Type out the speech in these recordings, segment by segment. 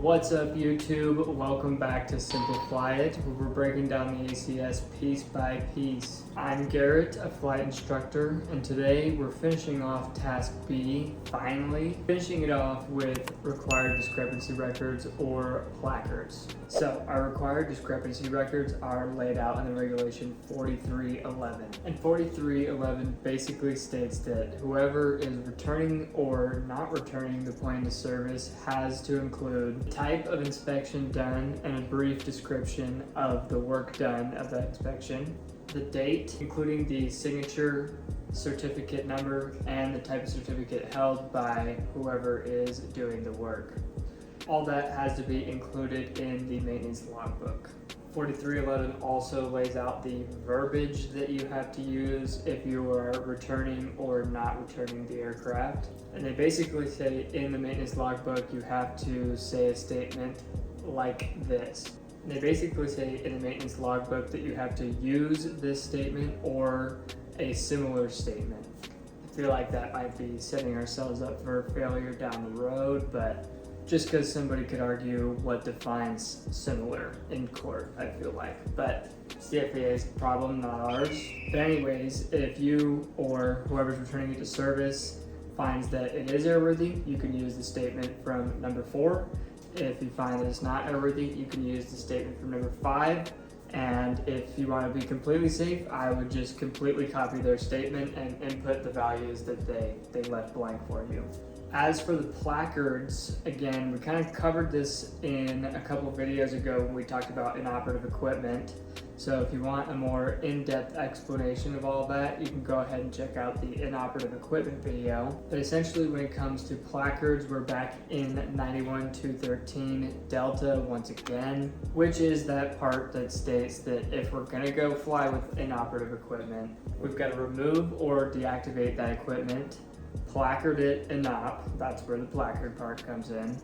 What's up YouTube? Welcome back to Simpli-Fly It, where we're breaking down the ACS piece by piece. I'm Garrett, a flight instructor, and today we're finishing off task B, finally. Finishing it off with required discrepancy records or placards. So our required discrepancy records are laid out in the regulation 4311. And 4311 basically states that whoever is returning or not returning the plane to service has to include the type of inspection done and a brief description of the work done of that inspection, the date, including the signature, certificate number, and the type of certificate held by whoever is doing the work. All that has to be included in the maintenance logbook. 4311 also lays out the verbiage that you have to use if you are returning or not returning the aircraft. And they basically say in the maintenance logbook you have to say a statement like this. They basically say in the maintenance logbook that you have to use this statement or a similar statement. I feel like that might be setting ourselves up for failure down the road, but just because somebody could argue what defines similar in court, I feel like. But it's the FAA's problem, not ours. But anyways, if you or whoever's returning it to service finds that it is airworthy, you can use the statement from number 4. If you find that it's not airworthy, you can use the statement from number 5. And if you want to be completely safe, I would just completely copy their statement and input the values that they left blank for you. As for the placards, again, we kind of covered this in a couple of videos ago when we talked about inoperative equipment. So if you want a more in-depth explanation of all that, you can go ahead and check out the inoperative equipment video. But essentially when it comes to placards, we're back in 91.213 Delta once again, which is that part that states that if we're gonna go fly with inoperative equipment, we've got to remove or deactivate that equipment, placard it inop, that's where the placard part comes in,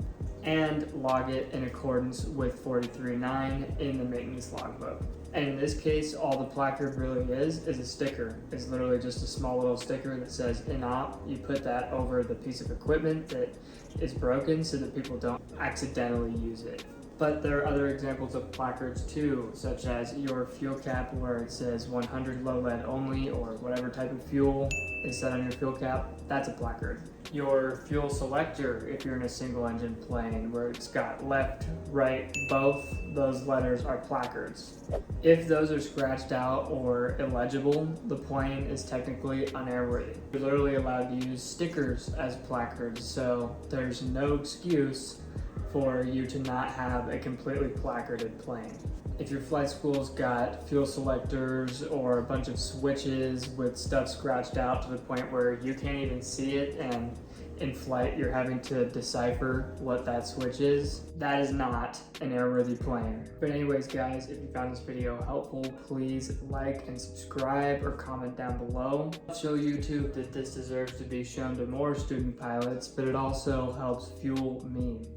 and log it in accordance with 43.9 in the maintenance logbook. And in this case, all the placard really is a sticker. It's literally just a small little sticker that says inop. You put that over the piece of equipment that is broken so that people don't accidentally use it. But there are other examples of placards too, such as your fuel cap where it says 100 low lead only, or whatever type of fuel is set on your fuel cap, that's a placard. Your fuel selector, if you're in a single engine plane where it's got left, right, both those letters are placards. If those are scratched out or illegible, the plane is technically unairworthy. You're literally allowed to use stickers as placards, so there's no excuse for you to not have a completely placarded plane. If your flight school's got fuel selectors or a bunch of switches with stuff scratched out to the point where you can't even see it, and in flight you're having to decipher what that switch is, that is not an airworthy plane. But anyways guys, if you found this video helpful, please like and subscribe or comment down below. Show YouTube that this deserves to be shown to more student pilots, but it also helps fuel me.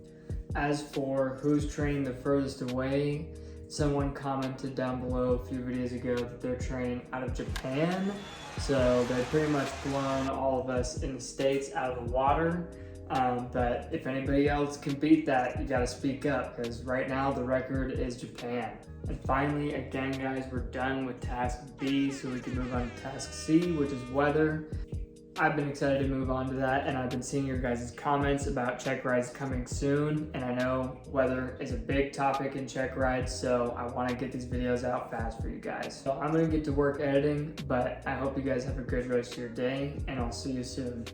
As for who's training the furthest away, someone commented down below a few videos ago that they're training out of Japan. So they've pretty much blown all of us in the States out of the water. But if anybody else can beat that, you gotta speak up, because right now the record is Japan. And finally, again guys, we're done with task B, so we can move on to task C, which is weather. I've been excited to move on to that, and I've been seeing your guys' comments about check rides coming soon, and I know weather is a big topic in check rides, so I want to get these videos out fast for you guys. So I'm going to get to work editing, but I hope you guys have a good rest of your day, and I'll see you soon.